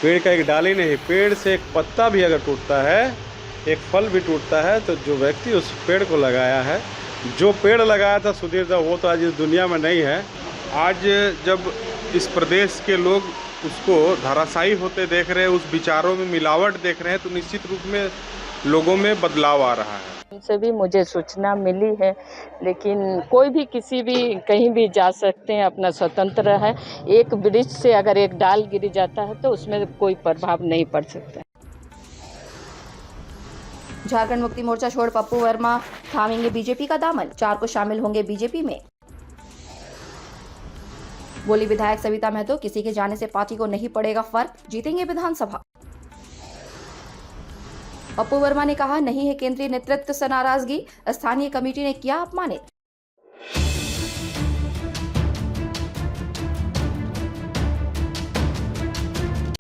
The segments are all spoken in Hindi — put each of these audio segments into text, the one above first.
पेड़ का एक डाली नहीं, पेड़ से एक पत्ता भी अगर टूटता है, एक फल भी टूटता है, तो जो व्यक्ति उस पेड़ को लगाया है, जो पेड़ लगाया था सुधीर दा, वो तो आज इस दुनिया में नहीं है। आज जब इस प्रदेश के लोग उसको धराशायी होते देख रहे हैं, उस विचारों में मिलावट देख रहे हैं, तो निश्चित रूप में लोगों में बदलाव आ रहा है। उनसे भी मुझे सूचना मिली है, लेकिन कोई भी किसी भी कहीं भी जा सकते हैं, अपना स्वतंत्र है। एक वृक्ष से अगर एक डाल गिर जाता है तो उसमें कोई प्रभाव नहीं पड़ सकता। झारखंड मुक्ति मोर्चा छोड़ पप्पू वर्मा थामेंगे बीजेपी का दामन, 4 को शामिल होंगे बीजेपी में। बोली विधायक सविता महतो, किसी के जाने से पार्टी को नहीं पड़ेगा फर्क, जीतेंगे विधानसभा। पप्पू वर्मा ने कहा, नहीं है केंद्रीय नेतृत्व से नाराजगी, स्थानीय कमेटी ने किया अपमानित।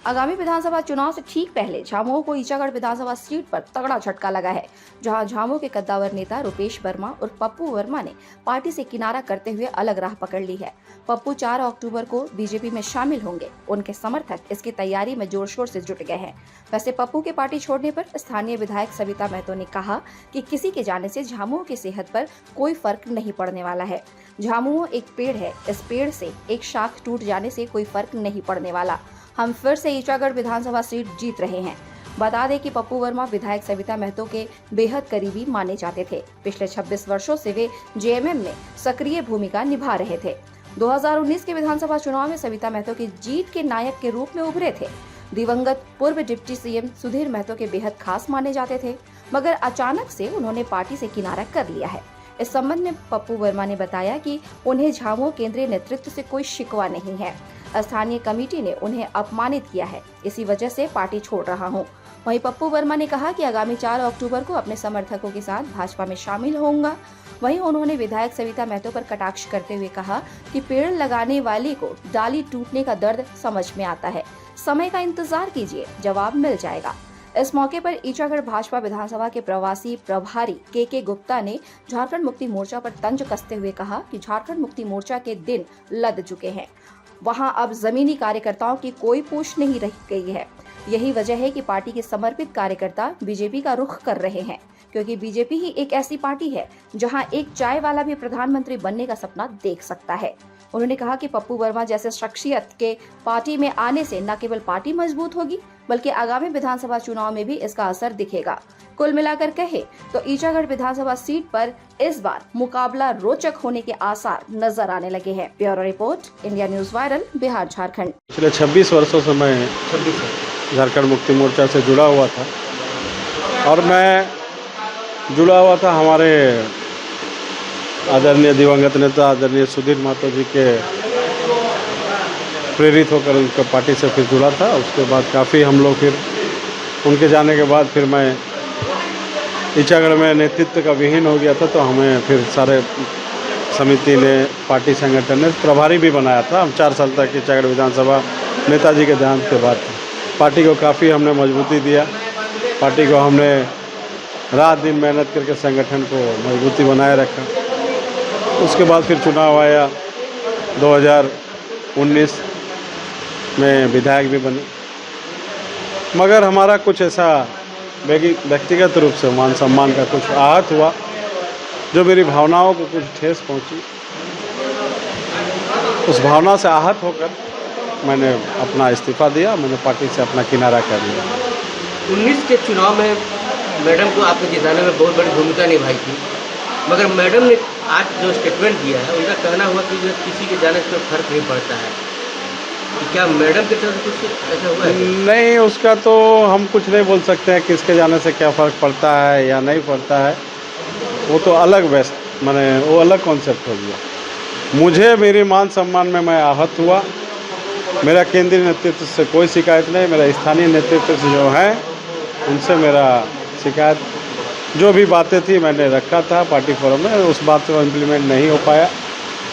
आगामी विधानसभा चुनाव से ठीक पहले झामुमो को ईचागढ़ विधानसभा सीट पर तगड़ा झटका लगा है, जहां झामुमो के कद्दावर नेता रुपेश वर्मा और पप्पू वर्मा ने पार्टी से किनारा करते हुए अलग राह पकड़ ली है। पप्पू 4 अक्टूबर को बीजेपी में शामिल होंगे। उनके समर्थक इसकी तैयारी में जोर शोर से जुट गए हैं। वैसे पप्पू के पार्टी छोड़ने पर स्थानीय विधायक सविता महतो ने कहा कि किसी के जाने से झामुमो की सेहत पर कोई फर्क नहीं पड़ने वाला है। झामुमो एक पेड़ है, इस पेड़ से एक शाख टूट जाने से कोई फर्क नहीं पड़ने वाला। हम फिर से ईचागढ़ विधानसभा सीट जीत रहे हैं। बता दें कि पप्पू वर्मा विधायक सविता महतो के बेहद करीबी माने जाते थे। पिछले 26 वर्षों से वे जेएमएम में सक्रिय भूमिका निभा रहे थे। 2019 के विधानसभा चुनाव में सविता महतो की जीत के नायक के रूप में उभरे थे। दिवंगत पूर्व डिप्टी सीएम सुधीर महतो के बेहद खास माने जाते थे, मगर अचानक से उन्होंने पार्टी से किनारा कर लिया है। इस संबंध में पप्पू वर्मा ने बताया कि उन्हें झामुमो केंद्रीय नेतृत्व से कोई शिकवा नहीं है। स्थानीय कमेटी ने उन्हें अपमानित किया है, इसी वजह से पार्टी छोड़ रहा हूं। वहीं पप्पू वर्मा ने कहा कि आगामी 4 अक्टूबर को अपने समर्थकों के साथ भाजपा में शामिल होऊंगा। वहीं उन्होंने विधायक सविता महतो पर कटाक्ष करते हुए कहा कि पेड़ लगाने वाली को डाली टूटने का दर्द समझ में आता है, समय का इंतजार कीजिए, जवाब मिल जाएगा। इस मौके पर ईचागढ़ भाजपा विधानसभा के प्रवासी प्रभारी के गुप्ता ने झारखंड मुक्ति मोर्चा पर तंज कसते हुए कहा कि झारखंड मुक्ति मोर्चा के दिन लद चुके हैं। वहां अब जमीनी कार्यकर्ताओं की कोई पूछ नहीं रह गई है। यही वजह है कि पार्टी के समर्पित कार्यकर्ता बीजेपी का रुख कर रहे हैं, क्योंकि बीजेपी ही एक ऐसी पार्टी है जहां एक चाय वाला भी प्रधानमंत्री बनने का सपना देख सकता है। उन्होंने कहा कि पप्पू वर्मा जैसे शख्सियत के पार्टी में आने से न केवल पार्टी मजबूत होगी, बल्कि आगामी विधानसभा चुनाव में भी इसका असर दिखेगा। कुल मिलाकर कहे तो ईचागढ़ विधानसभा सीट पर इस बार मुकाबला रोचक होने के आसार नजर आने लगे हैं। Bureau report, India news viral, Bihar Jharkhand. पिछले 26 वर्षों से मैं झारखंड मुक्ति मोर्चा से जुड़ा हुआ था, और मैं जुड़ा हुआ था हमारे आदरणीय दिवंगत नेता आदरणीय सुधीर महतो जी के प्रेरित होकर उनका पार्टी से फिर जुड़ा था। उसके बाद काफ़ी हम लोग फिर उनके जाने के बाद फिर मैं ईचागढ़ में नेतृत्व का विहीन हो गया था, तो हमें फिर सारे समिति ने, पार्टी संगठन ने प्रभारी भी बनाया था। हम 4 साल तक ईचागढ़ विधानसभा नेताजी के देहांत के बाद पार्टी को काफ़ी हमने मजबूती दिया। पार्टी को हमने रात दिन मेहनत करके संगठन को मजबूती बनाए रखा। उसके बाद फिर चुनाव आया, 2019 में विधायक भी बने, मगर हमारा कुछ ऐसा व्यक्तिगत रूप से मान सम्मान का कुछ आहत हुआ, जो मेरी भावनाओं को कुछ ठेस पहुंची। उस भावना से आहत होकर मैंने अपना इस्तीफा दिया, मैंने पार्टी से अपना किनारा कर लिया। 19 के चुनाव में मैडम को आपने जिताने में बहुत बड़ी भूमिका निभाई थी, मगर मैडम ने आज जो स्टेटमेंट दिया है, उनका कहना हुआ कि किसी के जाने से फर्क नहीं पड़ता है। क्या मैडम की तरफ से कुछ ऐसा हुआ है? नहीं, उसका तो हम कुछ नहीं बोल सकते हैं किसके जाने से क्या फ़र्क पड़ता है या नहीं पड़ता है। वो तो अलग मैंने वो अलग कॉन्सेप्ट हो गया। मुझे मेरी मान सम्मान में मैं आहत हुआ। मेरा केंद्रीय नेतृत्व से कोई शिकायत नहीं, मेरा स्थानीय नेतृत्व से जो है उनसे मेरा शिकायत, जो भी बातें थी मैंने रखा था पार्टी फोरम में, उस बात को इम्प्लीमेंट नहीं हो पाया,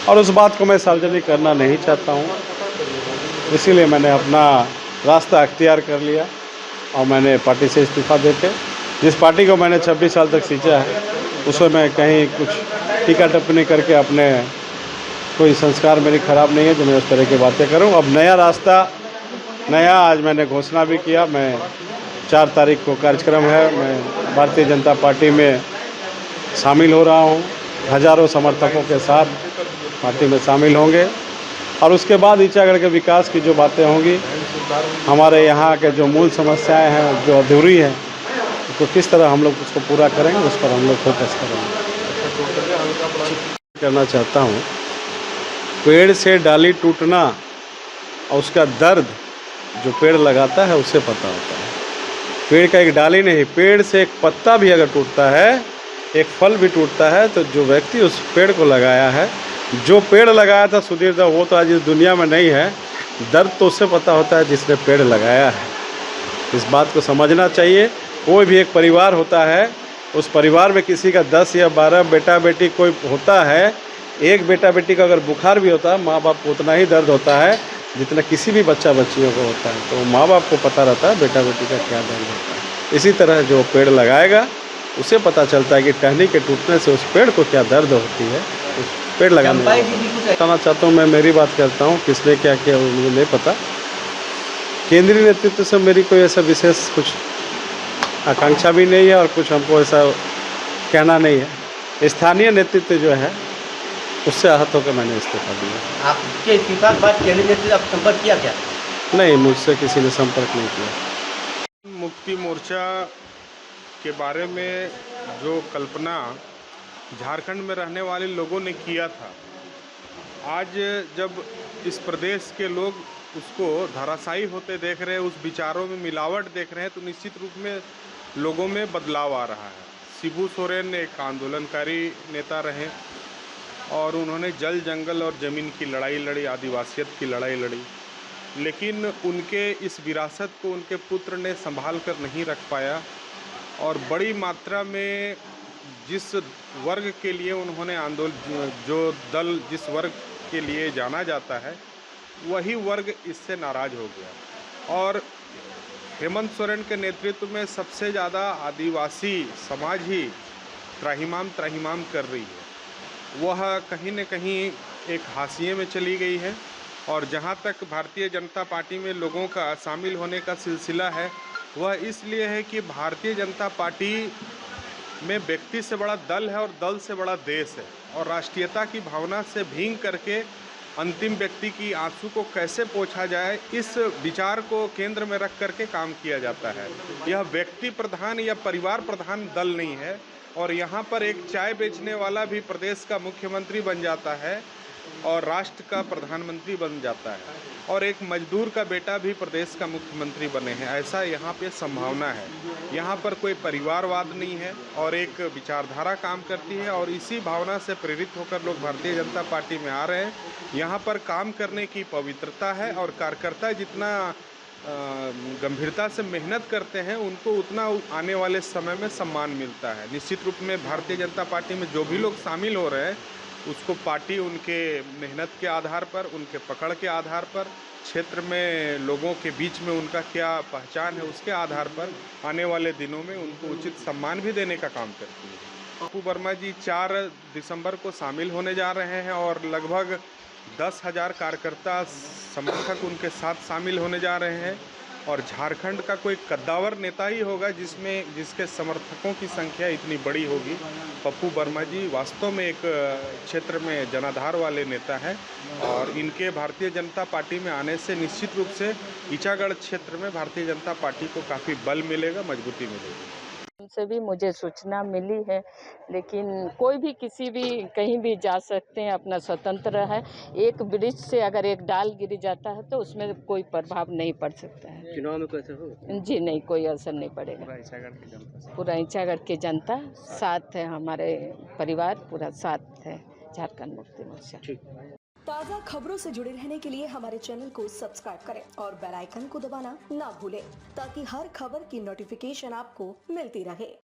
और उस बात को मैं सार्वजनिक करना नहीं चाहता हूँ। इसीलिए मैंने अपना रास्ता अख्तियार कर लिया और मैंने पार्टी से इस्तीफा देके, जिस पार्टी को मैंने 26 साल तक सींचा है, उसमें मैं कहीं कुछ टीका टिप्पणी करके अपने कोई संस्कार मेरी ख़राब नहीं है जो मैं उस तरह की बातें करूं। अब नया रास्ता नया आज मैंने घोषणा भी किया। मैं 4 तारीख को कार्यक्रम है, मैं भारतीय जनता पार्टी में शामिल हो रहा हूँ। हज़ारों समर्थकों के साथ पार्टी में शामिल होंगे और उसके बाद ईचागढ़ के विकास की जो बातें होंगी, हमारे यहाँ के जो मूल समस्याएं हैं जो अधूरी हैं, तो किस तरह हम लोग उसको पूरा करेंगे, उस पर हम लोग फोकस करेंगे। करना चाहता हूँ, पेड़ से डाली टूटना और उसका दर्द जो पेड़ लगाता है उसे पता होता है। पेड़ का एक डाली नहीं, पेड़ से एक पत्ता भी अगर टूटता है, एक फल भी टूटता है, तो जो व्यक्ति उस पेड़ को लगाया है, जो पेड़ लगाया था सुधीर दा, वो तो आज इस दुनिया में नहीं है। दर्द तो उससे पता होता है जिसने पेड़ लगाया है। इस बात को समझना चाहिए। कोई भी एक परिवार होता है, उस परिवार में किसी का 10 या 12 बेटा बेटी कोई होता है, एक बेटा बेटी का अगर बुखार भी होता है, माँ बाप को उतना ही दर्द होता है जितना किसी भी बच्चा बच्चियों को होता है। तो माँ बाप को पता रहता है बेटा बेटी का क्या दर्द होता है। इसी तरह जो पेड़ लगाएगा उसे पता चलता है कि टहनी के टूटने से उस पेड़ को क्या दर्द होती है। उस पेड़ लगाने बताना चाहता हूँ, मैं मेरी बात करता हूँ, किसने क्या किया मुझे नहीं पता। केंद्रीय नेतृत्व से मेरी कोई ऐसा विशेष कुछ आकांक्षा भी नहीं है और कुछ हमको ऐसा कहना नहीं है। स्थानीय नेतृत्व जो है उससे आहत होकर मैंने इस्तीफा दिया। आपके इस्तीफा के बाद केंद्रीय नेतृत्व आप संपर्क किया क्या? नहीं, मुझसे किसी ने संपर्क नहीं किया। मुक्ति मोर्चा के बारे में जो कल्पना झारखंड में रहने वाले लोगों ने किया था, आज जब इस प्रदेश के लोग उसको धराशायी होते देख रहे हैं, उस विचारों में मिलावट देख रहे हैं, तो निश्चित रूप में लोगों में बदलाव आ रहा है। शिबू सोरेन एक आंदोलनकारी नेता रहे और उन्होंने जल जंगल और ज़मीन की लड़ाई लड़ी, आदिवासियत की लड़ाई लड़ी, लेकिन उनके इस विरासत को उनके पुत्र ने संभाल कर नहीं रख पाया और बड़ी मात्रा में जिस वर्ग के लिए उन्होंने जिस वर्ग के लिए जाना जाता है, वही वर्ग इससे नाराज़ हो गया और हेमंत सोरेन के नेतृत्व में सबसे ज़्यादा आदिवासी समाज ही त्राहिमाम कर रही है। वह कहीं न कहीं एक हाशिए में चली गई है और जहां तक भारतीय जनता पार्टी में लोगों का शामिल होने का सिलसिला है, वह इसलिए है कि भारतीय जनता पार्टी में व्यक्ति से बड़ा दल है और दल से बड़ा देश है और राष्ट्रीयता की भावना से भींग करके अंतिम व्यक्ति की आंसू को कैसे पोंछा जाए, इस विचार को केंद्र में रख करके काम किया जाता है। यह व्यक्ति प्रधान या परिवार प्रधान दल नहीं है और यहाँ पर एक चाय बेचने वाला भी प्रदेश का मुख्यमंत्री बन जाता है और राष्ट्र का प्रधानमंत्री बन जाता है और एक मजदूर का बेटा भी प्रदेश का मुख्यमंत्री बने हैं। ऐसा यहाँ पे संभावना है। यहाँ पर कोई परिवारवाद नहीं है और एक विचारधारा काम करती है और इसी भावना से प्रेरित होकर लोग भारतीय जनता पार्टी में आ रहे हैं। यहाँ पर काम करने की पवित्रता है और कार्यकर्ता जितना गंभीरता से मेहनत करते हैं, उनको उतना आने वाले समय में सम्मान मिलता है। निश्चित रूप में भारतीय जनता पार्टी में जो भी लोग शामिल हो रहे हैं, उसको पार्टी उनके मेहनत के आधार पर, उनके पकड़ के आधार पर, क्षेत्र में लोगों के बीच में उनका क्या पहचान है, उसके आधार पर आने वाले दिनों में उनको उचित सम्मान भी देने का काम करती है। पप्पू वर्मा जी 4 दिसंबर को शामिल होने जा रहे हैं और लगभग 10,000 कार्यकर्ता समर्थक उनके साथ शामिल होने जा रहे हैं और झारखंड का कोई कद्दावर नेता ही होगा जिसके समर्थकों की संख्या इतनी बड़ी होगी। पप्पू वर्मा जी वास्तव में एक क्षेत्र में जनाधार वाले नेता हैं और इनके भारतीय जनता पार्टी में आने से निश्चित रूप से ईचागढ़ क्षेत्र में भारतीय जनता पार्टी को काफ़ी बल मिलेगा, मजबूती मिलेगी। उनसे भी मुझे सूचना मिली है, लेकिन कोई भी किसी भी कहीं भी जा सकते हैं, अपना स्वतंत्र है। एक वृक्ष से अगर एक डाल गिर जाता है तो उसमें कोई प्रभाव नहीं पड़ सकता है। चुनाव में कैसे हो? जी नहीं, कोई असर नहीं पड़ेगा। पूरा ईचागढ़ की जनता साथ है, हमारे परिवार पूरा साथ है झारखंड मुक्ति मोर्चा। ताज़ा खबरों से जुड़े रहने के लिए हमारे चैनल को सब्सक्राइब करें और बेल आइकन को दबाना ना भूलें ताकि हर खबर की नोटिफिकेशन आपको मिलती रहे।